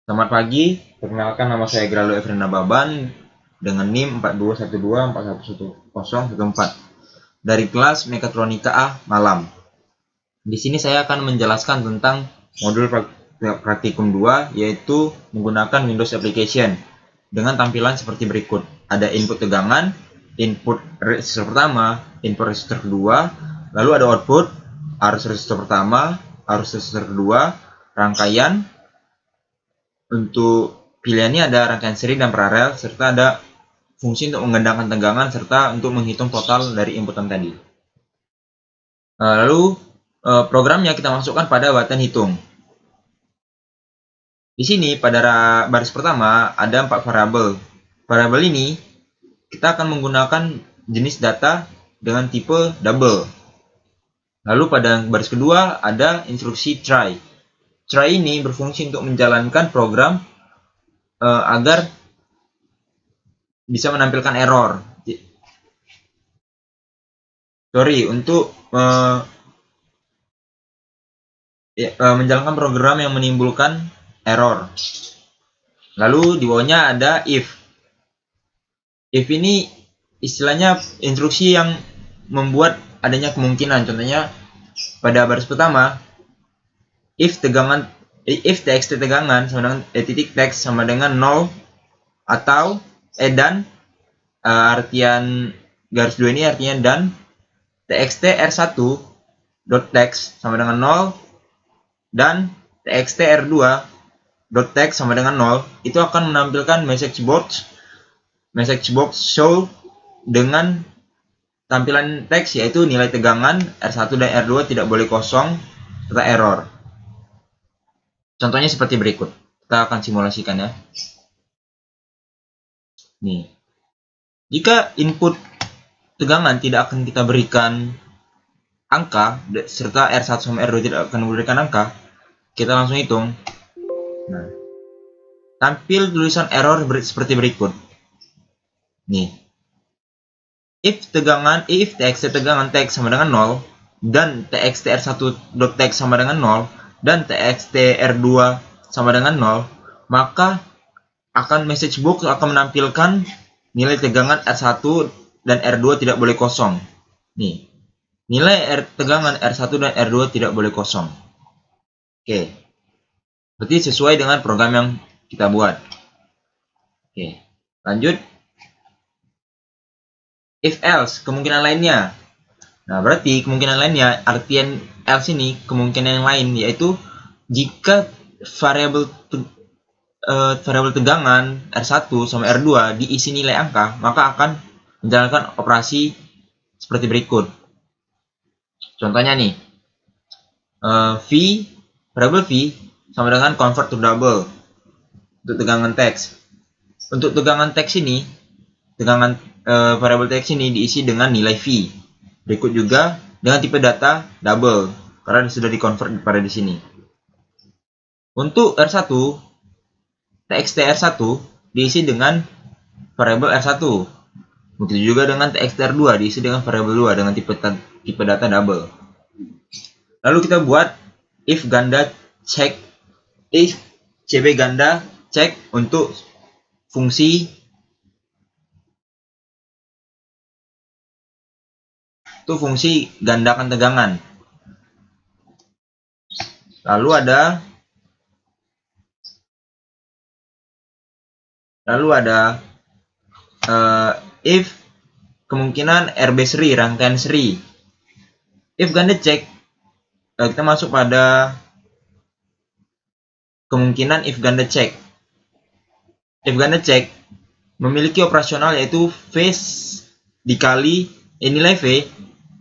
Selamat pagi, perkenalkan nama saya Gralu Efrena Baban dengan NIM 4212411014 dari kelas Mekatronika A Malam. Di sini saya akan menjelaskan tentang modul praktikum 2 yaitu menggunakan Windows Application dengan tampilan seperti berikut. Ada input tegangan, input resistor pertama, input resistor kedua, lalu ada output, arus resistor pertama, arus resistor kedua, rangkaian. Untuk pilihannya ada rangkaian seri dan paralel, serta ada fungsi untuk mengendangkan tegangan, serta untuk menghitung total dari inputan tadi. Lalu programnya kita masukkan pada button hitung. Di sini pada baris pertama ada 4 variabel. Variabel ini kita akan menggunakan jenis data dengan tipe double. Lalu pada baris kedua ada instruksi try. Try ini berfungsi untuk menjalankan program agar bisa menampilkan error. Untuk menjalankan program yang menimbulkan error. Lalu di bawahnya ada if. If ini istilahnya instruksi yang membuat adanya kemungkinan. Contohnya pada baris pertama, if txt tegangan sama dengan titik text sama dengan 0 atau dan artian garis 2 ini artinya dan txt r1 dot text sama dengan 0 dan txt r2 dot text sama dengan 0, itu akan menampilkan message box show dengan tampilan teks yaitu nilai tegangan R1 dan R2 tidak boleh kosong serta error. Contohnya seperti berikut. Kita akan simulasikan ya. Nih. Jika input tegangan tidak akan kita berikan angka serta R1 sama R2 tidak akan memberikan angka, kita langsung hitung. Nah, tampil tulisan error seperti berikut. Nih. If txt tegangan text sama dengan 0 dan txt r1.text sama dengan 0 dan txt r2 sama dengan 0, maka akan message box akan menampilkan nilai tegangan R1 dan R2 tidak boleh kosong. Nih, nilai tegangan R1 dan R2 tidak boleh kosong. Oke, berarti sesuai dengan program yang kita buat. Oke, lanjut. If else, kemungkinan lainnya. Nah, berarti kemungkinan lainnya, artian else ini kemungkinan yang lain, yaitu jika variabel tegangan R1 sama R2 diisi nilai angka, maka akan menjalankan operasi seperti berikut. Contohnya nih, variabel V sama dengan convert to double untuk tegangan teks. Untuk tegangan teks ini, variabel teks ini diisi dengan nilai V. Berikut juga dengan tipe data double karena sudah dikonvert pada di sini. Untuk R1, txt R1 diisi dengan variabel R1. Begitu juga dengan txt R2 diisi dengan variabel 2 dengan tipe data double. Lalu kita buat if cb ganda check untuk fungsi gandakan tegangan. Lalu ada if kemungkinan RB seri, rangkaian seri. If ganda check, kita masuk pada kemungkinan if ganda check. If ganda check memiliki operasional yaitu V dikali nilai V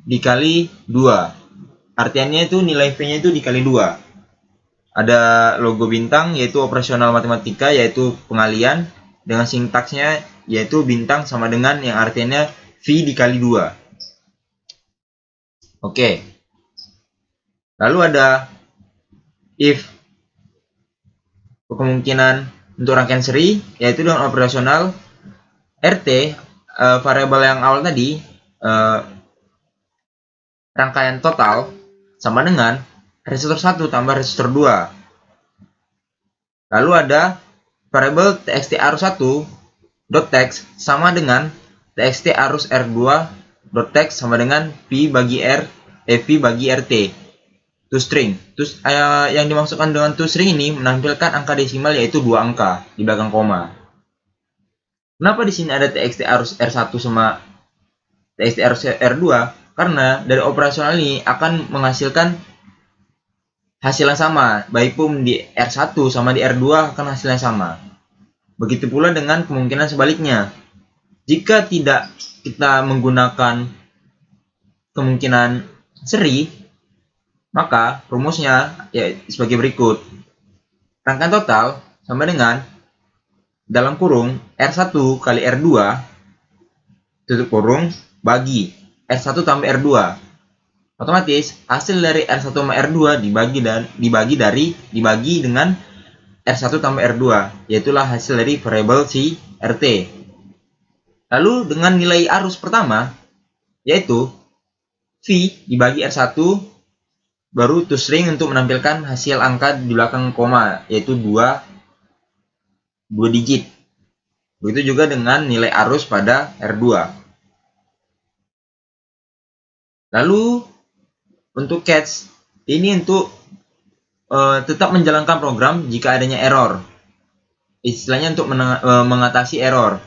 dikali 2. Artiannya itu nilai V-nya itu dikali 2. Ada logo bintang yaitu operasional matematika yaitu pengalian dengan sintaksnya yaitu bintang sama dengan yang artinya V dikali 2. Oke. Lalu ada if kemungkinan untuk rangkaian seri yaitu dengan operasional RT variabel yang awal tadi rangkaian total sama dengan resistor 1 tambah resistor 2. Lalu ada variabel txt arus1.text sama dengan txt arus r2.text sama dengan v bagi rt toString. Yang dimaksudkan dengan toString ini menampilkan angka desimal yaitu 2 angka di belakang koma. Kenapa di sini ada txt arus r1 sama txt arus r2? Karena dari operasional ini akan menghasilkan hasil yang sama, baik pun di R1 sama di R2 akan hasilnya sama. Begitu pula dengan kemungkinan sebaliknya. Jika tidak kita menggunakan kemungkinan seri, maka rumusnya ya sebagai berikut. Rangkaian total sama dengan dalam kurung R1 kali R2 tutup kurung bagi R1 tambah R2. Otomatis hasil dari R1 sama R2 dibagi dengan R1 tambah R2, yaitulah hasil dari variabel si RT. Lalu dengan nilai arus pertama, yaitu V dibagi R1, baru toString untuk menampilkan hasil angka di belakang koma, yaitu 2 digit. Begitu juga dengan nilai arus pada R2. Lalu untuk catch, ini untuk tetap menjalankan program jika adanya error. Istilahnya untuk mengatasi error.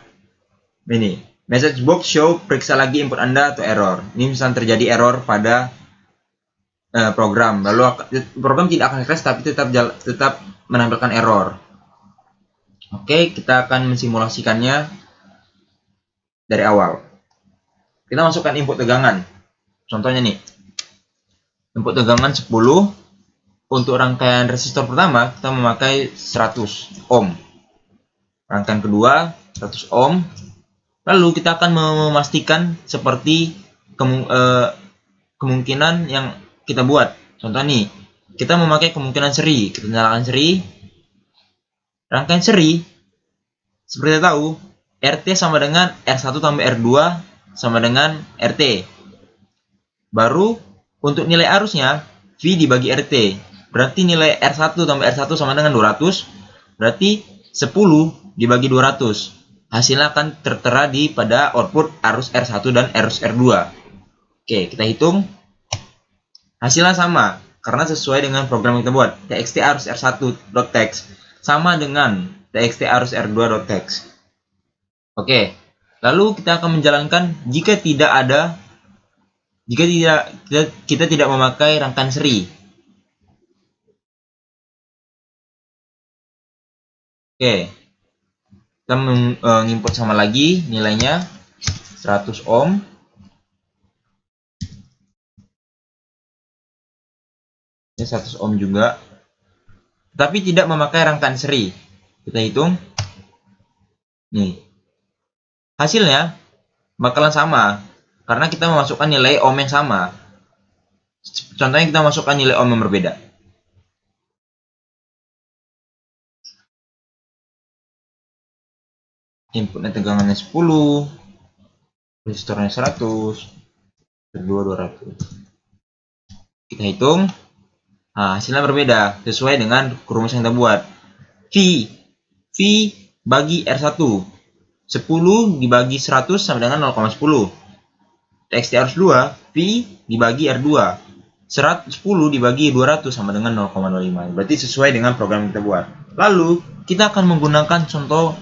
Ini, message box show periksa lagi input Anda atau error. Ini misalnya terjadi error pada program, lalu program tidak akan crash tapi tetap menampilkan error. Oke, kita akan mensimulasikannya dari awal. Kita masukkan input tegangan. Contohnya nih, input tegangan 10. Untuk rangkaian resistor pertama, kita memakai 100 ohm. Rangkaian kedua, 100 ohm. Lalu kita akan memastikan seperti kemungkinan yang kita buat. Contoh nih, kita memakai kemungkinan seri. Kita nyalakan seri. Rangkaian seri, seperti kita tahu, RT sama dengan R1 tambah R2 sama dengan RT. Baru untuk nilai arusnya, V dibagi RT. Berarti nilai R1 tambah R1 sama dengan 200. Berarti 10 dibagi 200. Hasilnya akan tertera pada output arus R1 dan arus R2. Oke, kita hitung. Hasilnya sama, karena sesuai dengan program yang kita buat. txt arus R1.text sama dengan txt arus R2.text. Oke, lalu kita akan menjalankan jika kita tidak memakai rangkaian seri. Oke, kita mengimport sama lagi nilainya 100 ohm. Ini 100 ohm juga, tapi tidak memakai rangkaian seri. Kita hitung. Nih, hasilnya bakalan sama karena kita memasukkan nilai ohm yang sama. Contohnya kita masukkan nilai ohm yang berbeda. Inputnya tegangannya 10, resistornya 100, kedua 200. Kita hitung. Nah, hasilnya berbeda sesuai dengan rumus yang kita buat. V bagi R1. 10 dibagi 100 sama dengan 0,10. txt arus 2, V dibagi R2. 10 dibagi 200 sama dengan 0,25. Berarti sesuai dengan program yang kita buat. Lalu, kita akan menggunakan contoh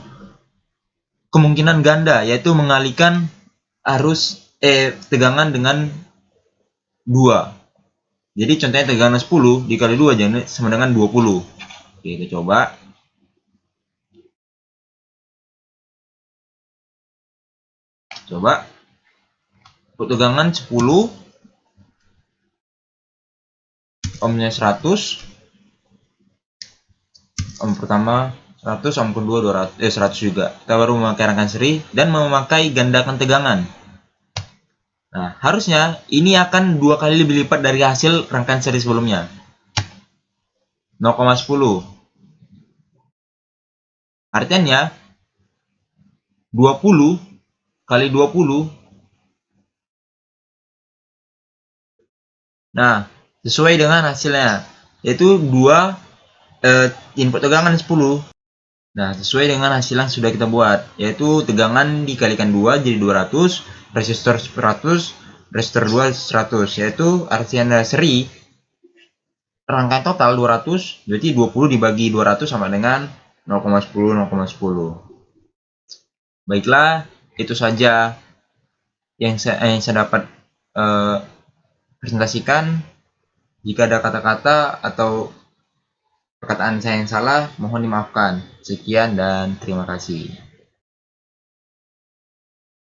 kemungkinan ganda, yaitu mengalihkan tegangan dengan 2. Jadi contohnya tegangan 10 dikali 2 sama dengan 20. Oke, kita coba. Untuk tegangan 10, ohmnya 100. Ohm pertama 100, ohm kedua 100 juga. Kita baru memakai rangkaian seri dan memakai gandakan tegangan. Nah, harusnya ini akan 2 kali lebih lipat dari hasil rangkaian seri sebelumnya. 0,10. Artinya 20 kali 20. Nah, sesuai dengan hasilnya, yaitu 2 input tegangan 10. Nah, sesuai dengan hasil yang sudah kita buat, yaitu tegangan dikalikan 2 jadi 200, resistor 100, resistor 2 100, yaitu artinya seri rangkaian total 200, berarti 20 dibagi 200 sama dengan 0,10, 0,10. Baiklah, itu saja yang saya dapat presentasikan. Jika ada kata-kata atau perkataan saya yang salah, mohon dimaafkan. Sekian dan terima kasih.